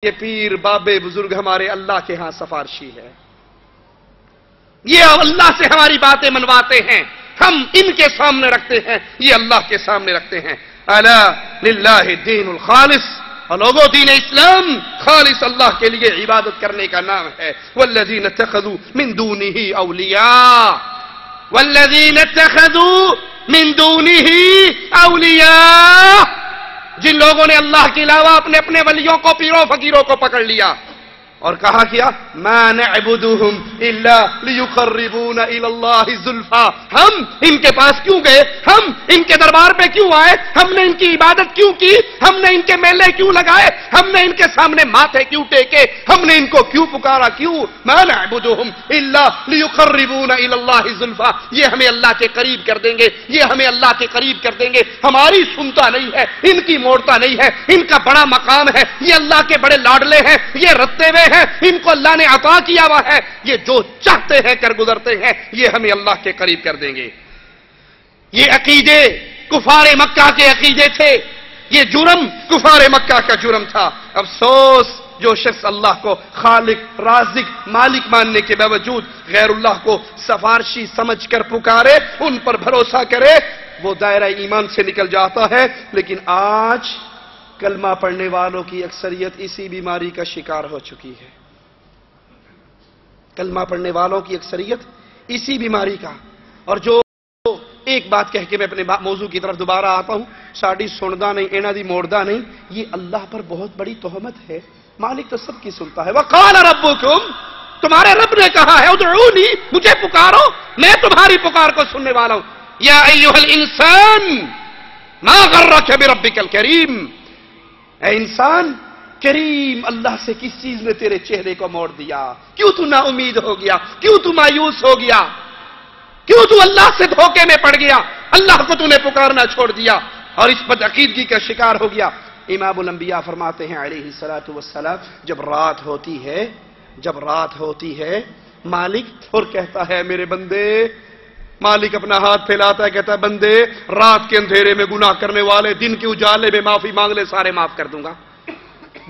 یہ پیر بابے بزرگ ہمارے اللہ کے ہاں سفارشی ہے، یہ اللہ سے ہماری باتیں منواتے ہیں، ہم ان کے سامنے رکھتے ہیں، یہ اللہ کے سامنے رکھتے ہیں۔ الا للہ الدین الخالص، اور لوگوں دین اسلام خالص اللہ کے لیے عبادت کرنے کا نام ہے۔ والذین اتخذوا من دونہ اولیاء، والذین اتخذوا من دونہ اولیاء، جن لوگوں نے اللہ کے علاوہ اپنے اپنے ولیوں کو، پیروں فقیروں کو پکڑ لیا اور کہا کیا ما نعبدهم الا لیقربونا الی اللہ زلفا، ہم ان کے پاس کیوں گئے، ہم ان کے دربار پہ کیوں آئے، ہم نے ان کی عبادت کیوں کی، ہم نے ان کے میلے کیوں لگائے، ہم نے ان کے سامنے ماتھے کیوں ٹیکے، ہم نے ان کو کیوں پکارا، کیوں ما نعبدهم الا لیقربونا الی اللہ زلفا، یہ ہمیں اللہ کے قریب کر دیں گے، یہ ہمیں اللہ کے قریب کر دیں گے، ہماری سنتا نہیں ہے، ان کی موڑتا نہیں ہے، ان کا بڑا مقام ہے، یہ اللہ کے بڑے لاڈلے ہیں، یہ رتے ہوئے ہیں، ان کو اللہ نے عطا کیا ہوا ہے، یہ جو چاہتے ہیں کر گزرتے ہیں، یہ ہمیں اللہ کے قریب کر دیں گے۔ یہ عقیدے کفار مکہ کے عقیدے تھے، یہ جرم کفار مکہ کا جرم تھا۔ افسوس جو شخص اللہ کو خالق رازق مالک ماننے کے باوجود غیر اللہ کو سفارشی سمجھ کر پکارے، ان پر بھروسہ کرے، وہ دائرہ ایمان سے نکل جاتا ہے۔ لیکن آج کلمہ پڑھنے والوں کی اکثریت اسی بیماری کا شکار ہو چکی ہے، کلمہ پڑھنے والوں کی اکثریت اسی بیماری کا۔ اور جو ایک بات کہہ کے میں اپنے موضوع کی طرف دوبارہ آتا ہوں، ساڑی سندا نہیں اینا دی موڑدا نہیں، یہ اللہ پر بہت بڑی تہمت ہے۔ مالک تو سب کی سنتا ہے۔ وقال ربکم، تمہارے رب نے کہا ہے ادعونی، مجھے پکارو، میں تمہاری پکار کو سننے والا ہوں۔ یا ایھا الانسان ما غرک بربک الکریم، اے انسان، کریم اللہ سے کس چیز نے تیرے چہرے کو موڑ دیا؟ کیوں تو نا امید ہو گیا؟ کیوں تو مایوس ہو گیا؟ کیوں تو اللہ سے دھوکے میں پڑ گیا؟ اللہ کو تو نے پکارنا چھوڑ دیا اور اس بد عقیدگی کا شکار ہو گیا۔ امام الانبیاء فرماتے ہیں علیہ الصلوۃ والسلام، جب رات ہوتی ہے مالک اور کہتا ہے میرے بندے، مالک اپنا ہاتھ پھیلاتا ہے، کہتا ہے بندے، رات کے اندھیرے میں گناہ کرنے والے دن کے اجالے میں معافی مانگ لے، سارے معاف کر دوں گا۔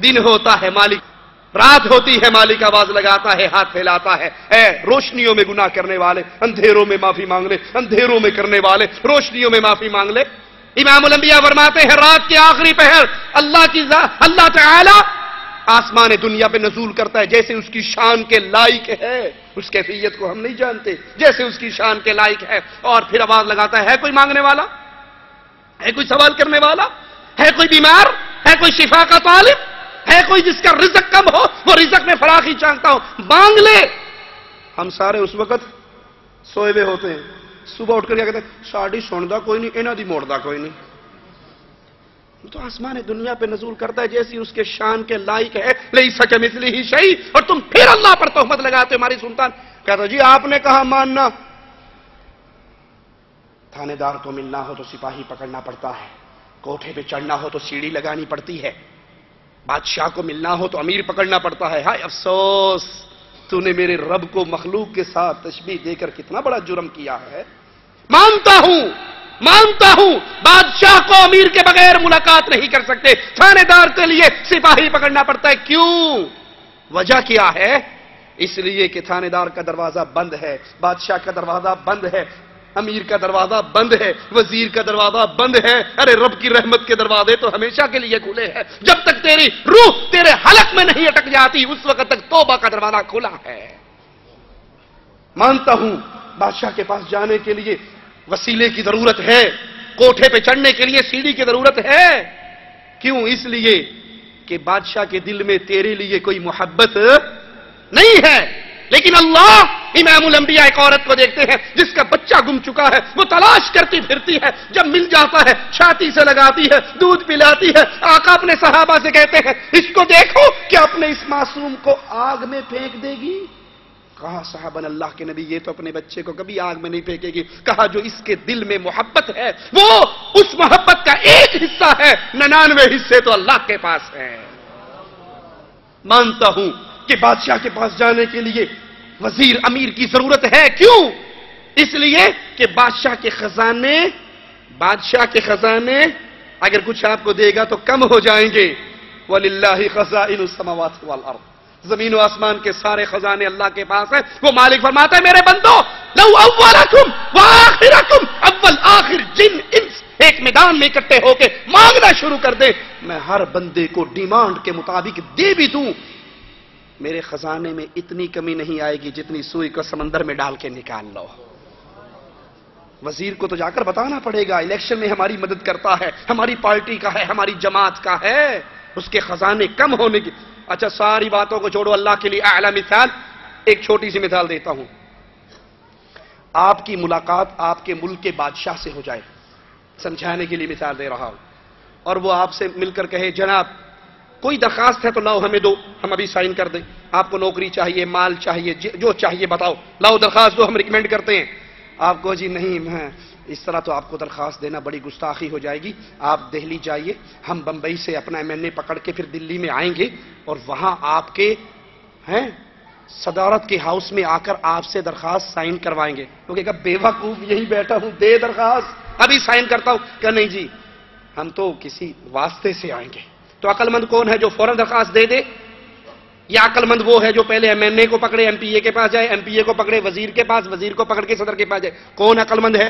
دن ہوتا ہے مالک، رات ہوتی ہے مالک آواز لگاتا ہے، ہاتھ پھیلاتا ہے، اے روشنیوں میں گناہ کرنے والے اندھیروں میں معافی مانگ لے، اندھیروں میں کرنے والے روشنیوں میں معافی مانگ لے۔ امام الانبیاء فرماتے ہیں رات کے آخری پہر اللہ تعالی آسمان دنیا پہ نزول کرتا ہے جیسے اس کی شان کے لائق ہے، اس کیفیت کو ہم نہیں جانتے، جیسے اس کی شان کے لائق ہے، اور پھر آواز لگاتا ہے کوئی مانگنے والا ہے، کوئی سوال کرنے والا ہے، کوئی بیمار ہے، کوئی شفا کا طالب ہے، کوئی جس کا رزق کم ہو، وہ رزق میں فراخی چاہتا ہو، مانگ لے۔ ہم سارے اس وقت سوئے ہوئے ہوتے ہیں، صبح اٹھ کر کیا کہتے ہیں ساڑی سندا کوئی نہیں، اینا دی موڑدا کوئی نہیں۔ تو آسمان دنیا پہ نزول کرتا ہے جیسی اس کے شان کے لائق ہے، لیس کمثلہ شیء، اور تم پھر اللہ پر تہمت لگاتے ہو ہماری سلطان۔ کہتا جی آپ نے کہا ماننا، تھانے دار کو ملنا ہو تو سپاہی پکڑنا پڑتا ہے، کوٹھے پہ چڑھنا ہو تو سیڑھی لگانی پڑتی ہے، بادشاہ کو ملنا ہو تو امیر پکڑنا پڑتا ہے۔ ہائے افسوس، تو نے میرے رب کو مخلوق کے ساتھ تشبیہ دے کر کتنا بڑا جرم کیا ہے۔ مانتا ہوں بادشاہ کو امیر کے بغیر ملاقات نہیں کر سکتے، تھانے دار کے لیے سپاہی پکڑنا پڑتا ہے۔ کیوں؟ وجہ کیا ہے؟ اس لیے کہ تھانے دار کا دروازہ بند ہے، بادشاہ کا دروازہ بند ہے، امیر کا دروازہ بند ہے، وزیر کا دروازہ بند ہے۔ ارے رب کی رحمت کے دروازے تو ہمیشہ کے لیے کھلے ہیں، جب تک تیری روح تیرے حلق میں نہیں اٹک جاتی اس وقت تک توبہ کا دروازہ کھلا ہے۔ مانتا ہوں بادشاہ کے پاس جانے کے لیے وسیلے کی ضرورت ہے، کوٹھے پہ چڑھنے کے لیے سیڑھی کی ضرورت ہے۔ کیوں؟ اس لیے کہ بادشاہ کے دل میں تیرے لیے کوئی محبت نہیں ہے۔ لیکن اللہ، امام الانبیاء ایک عورت کو دیکھتے ہیں جس کا بچہ گم چکا ہے، وہ تلاش کرتی پھرتی ہے، جب مل جاتا ہے چھاتی سے لگاتی ہے، دودھ پلاتی ہے۔ آقا اپنے صحابہ سے کہتے ہیں اس کو دیکھو کہ اپنے اس معصوم کو آگ میں پھینک دے گی؟ کہا صحابہ اللہ کے نبی یہ تو اپنے بچے کو کبھی آگ میں نہیں پھینکے گی۔ کہا جو اس کے دل میں محبت ہے وہ اس محبت کا ایک حصہ ہے، 99 حصے تو اللہ کے پاس ہے۔ مانتا ہوں کہ بادشاہ کے پاس جانے کے لیے وزیر امیر کی ضرورت ہے۔ کیوں؟ اس لیے کہ بادشاہ کے خزانے اگر کچھ آپ کو دے گا تو کم ہو جائیں گے، وَلِلَّهِ خَزَائِنُ السَّمَاوَاتِ وَالْأَرْضِ، زمین و آسمان کے سارے خزانے اللہ کے پاس ہیں۔ وہ مالک فرماتا ہے میرے بندو، لو اولکم وآخرکم، اول آخر جن انس ایک میدان میں اکٹھے ہو کے مانگنا شروع کر دے، میں ہر بندے کو ڈیمانڈ کے مطابق دے بھی دوں، میرے خزانے میں اتنی کمی نہیں آئے گی جتنی سوئی کو سمندر میں ڈال کے نکال لو۔ وزیر کو تو جا کر بتانا پڑے گا، الیکشن میں ہماری مدد کرتا ہے، ہماری پارٹی کا ہے، ہماری جماعت کا ہے، اس کے خزانے کم ہونے کی۔ اچھا ساری باتوں کو چھوڑو، اللہ کے لیے اعلی مثال، ایک چھوٹی سی مثال دیتا ہوں۔ آپ کی ملاقات آپ کے ملک کے بادشاہ سے ہو جائے، سمجھانے کے لیے مثال دے رہا ہوں، اور وہ آپ سے مل کر کہے جناب کوئی درخواست ہے تو لاؤ ہمیں دو، ہم ابھی سائن کر دیں، آپ کو نوکری چاہیے، مال چاہیے، جو چاہیے بتاؤ، لاؤ درخواست دو، ہم ریکمینڈ کرتے ہیں۔ آپ کو جی نہیں، میں اس طرح تو آپ کو درخواست دینا بڑی گستاخی ہو جائے گی، آپ دہلی جائیے، ہم بمبئی سے اپنا MNA پکڑ کے پھر دلی میں آئیں گے، اور وہاں آپ کے صدارت کے ہاؤس میں آ کر آپ سے درخواست سائن کروائیں گے۔ وہ کہے گا بیوقوف یہی بیٹھا ہوں، دے درخواست، ابھی سائن کرتا ہوں۔ کہ نہیں جی ہم تو کسی واسطے سے آئیں گے۔ تو عقل مند کون ہے جو فوراً درخواست دے دے، یا عقل مند وہ ہے جو پہلے MNA کو پکڑے، MPA کے پاس جائے، MPA کو پکڑے وزیر کے پاس، وزیر کو پکڑ کے صدر کے پاس جائے؟ کون عقل مند ہے؟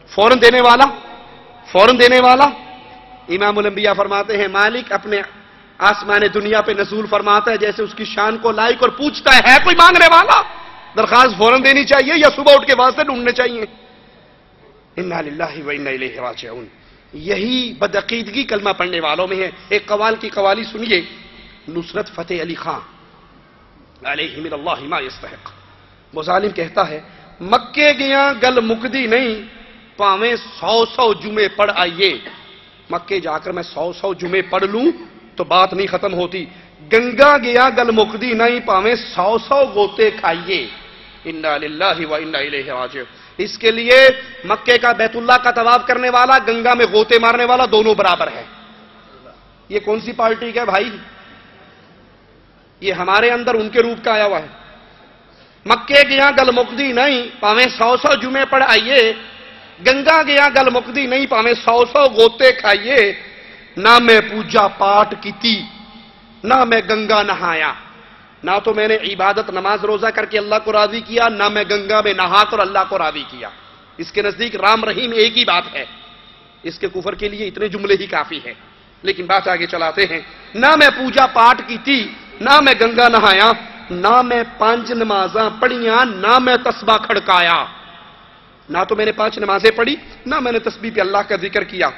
فوراً دینے والا، فوراً دینے والا۔ امام الانبیاء فرماتے ہیں مالک اپنے آسمان دنیا پہ نزول فرماتا ہے جیسے اس کی شان کو لائق اور پوچھتا ہے کوئی مانگنے والا؟ درخواست فوراً دینی چاہیے یا صبح اٹھ کے واسطے ڈھونڈنے چاہیے؟ انا للہ و انا الیہ راجعون۔ یہی بدعقیدگی کلمہ پڑھنے والوں میں ہے۔ ایک قوال کی قوالی سنیے، نصرت فتح علی خان علیہ من اللہ ما یستحق۔ وہ ظالم کہتا ہے مکے گیا گل مکدی نہیں، پاویں 100 جمعے پڑھ آئیے، مکے جا کر میں 100 جمعے پڑھ لوں تو بات نہیں ختم ہوتی، گنگا گیا گل مکدی نہیں، پاویں 100 غوطے کھائیے۔ انا للہ و انا الیہ راجعون۔ اس کے لیے مکے کا بیت اللہ کا طواف کرنے والا، گنگا میں غوطے مارنے والا، دونوں برابر ہے۔ یہ کون سی پارٹی کا ہے بھائی؟ یہ ہمارے اندر ان کے روپ کا آیا ہوا ہے۔ مکے گیا گل مکدی نہیں، پاویں 100 جمعے پڑھ آئیے، گنگا گیا گل مکدی نہیں، پاویں 100 غوطے کھائیے، نہ میں پوجا پاٹ کیتی، نہ میں گنگا نہایا، نہ تو میں نے عبادت نماز روزہ کر کے اللہ کو راضی کیا، نہ میں گنگا میں نہا کر اللہ کو راضی کیا۔ اس کے نزدیک رام رحیم ایک ہی بات ہے، اس کے کفر کے لیے اتنے جملے ہی کافی ہے۔ لیکن بات آگے چلاتے ہیں، نہ میں پوجا پاٹ کی تھی، نہ میں گنگا نہایا، نہ میں 5 نمازاں پڑھیاں، نہ میں تسبیح کھڑکایا، نہ تو میں نے 5 نمازیں پڑھی، نہ میں نے تسبیح پہ اللہ کا ذکر کیا،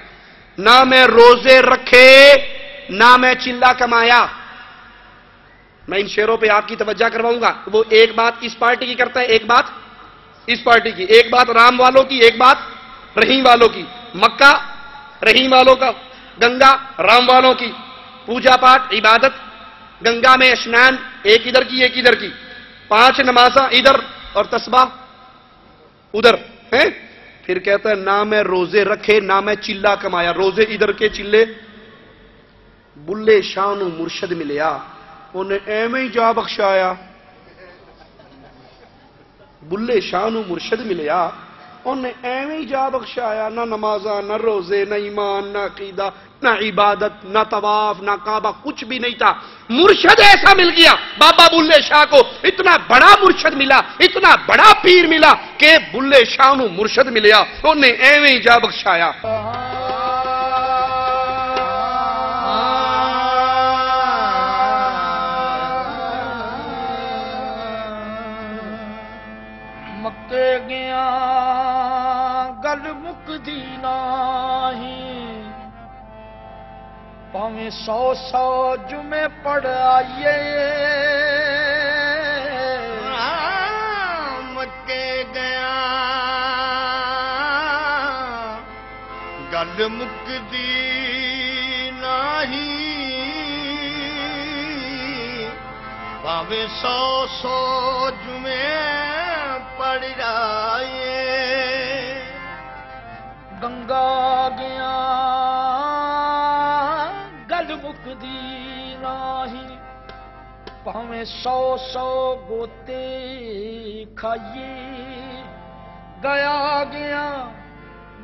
نہ میں روزے رکھے، نہ میں چلہ کمایا۔ میں ان شعروں پہ آپ کی توجہ کرواؤں گا، وہ ایک بات اس پارٹی کی کرتا ہے، ایک بات اس پارٹی کی، ایک بات رام والوں کی، ایک بات رحیم والوں کی، مکہ رحیم والوں کا، گنگا رام والوں کی، پوجا پاٹ عبادت گنگا میں اشنان ایک ادھر کی ایک ادھر کی، 5 نمازاں ادھر اور تسبیح ادھر ہیں۔ پھر کہتا ہے نہ میں روزے رکھے، نہ میں چلہ کمایا، روزے ادھر کے چلے۔ بلے شاہ نو مرشد ملیا، انہیں ایویں ہی جا بخشایا۔ بلے شاہ نو مرشد ملیا، انہیں ایویں ہی جا بخشایا، نہ نمازاں، نہ روزے، نہ ایمان، نہ عقیدہ، نہ عبادت، نہ طواف، نہ کعبہ، کچھ بھی نہیں تھا۔ مرشد ایسا مل گیا بابا بلے شاہ کو، اتنا بڑا مرشد ملا، اتنا بڑا پیر ملا کہ بلے شاہ نو مرشد ملیا، انہیں ایویں ہی جا بخشایا۔ مکے گیا گل مکدی نہیں، پاویں 100 جمعے پڑھ آئیے، مکے گیا گل مکدی نہیں، پاویں 100 جمعے پڑھ آئیے، گنگا گیا گل مکدی نہیں، پاویں 100 گوتے کھائیے، گیا گیا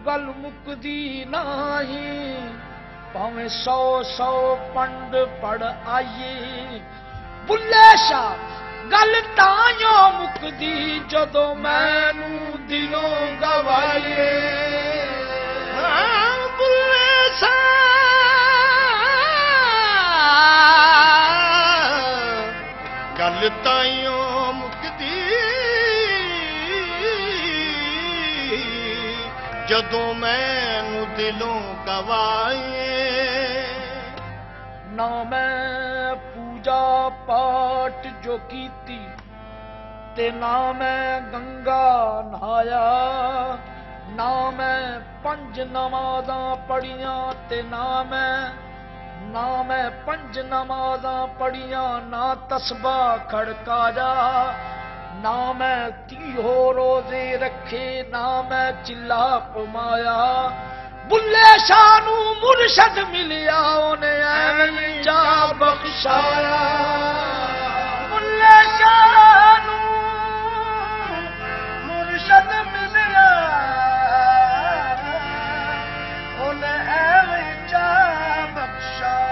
گل مکدی نہیں، ਭਾਵੇਂ 100 ਪੰਡ ਪੜ ਆਈਏ ਬੁੱਲੇ ਸ਼ਾਹ ਗੱਲ ਤਾਂਯੋ ਮੁਕਦੀ ਜਦੋਂ ਮੈਨੂੰ ਦਿਲੋਂ ਗਵਾਈਏ ਬੁੱਲੇ ਸ਼ਾਹ ਗੱਲ ਤਾਂਯੋ ਮੁਕਦੀ ਜਦੋਂ ਮੈਨੂੰ ਦਿਲੋਂ ਗਵਾਈਏ ਨਾ ਮੈਂ ਪੂਜਾ ਪਾਠ ਜੋ ਕੀਤੀ ਤੇ ਨਾ ਮੈਂ ਗੰਗਾ ਨਹਾਇਆ ਨਾ ਮੈਂ 5 ਨਮਾਜ਼ਾਂ ਪੜੀਆਂ ਤੇ ਨਾ ਮੈਂ 5 ਨਮਾਜ਼ਾਂ ਪੜੀਆਂ ਨਾ ਤਸਬਾਹ ਖੜਕਾਇਆ ਨਾ ਮੈਂ 30 ਰੋਜ਼ੇ ਰੱਖੇ ਨਾ ਮੈਂ ਚਿੱਲਾ ਪਮਾਇਆ ਬੁੱਲੇ ਸ਼ਾਹ ਨੂੰ ਮੁਰਸ਼ਦ ਮਿਲਿਆ ਉਹਨੇ ਐਵੇਂ ਜਾ ਬਖਸ਼ਾਇਆ ਬੁੱਲੇ ਸ਼ਾਹ ਨੂੰ ਮੁਰਸ਼ਦ ਮਿਲਿਆ ਉਹਨੇ ਐਵੇਂ ਜਾ ਬਖਸ਼ਾਇਆ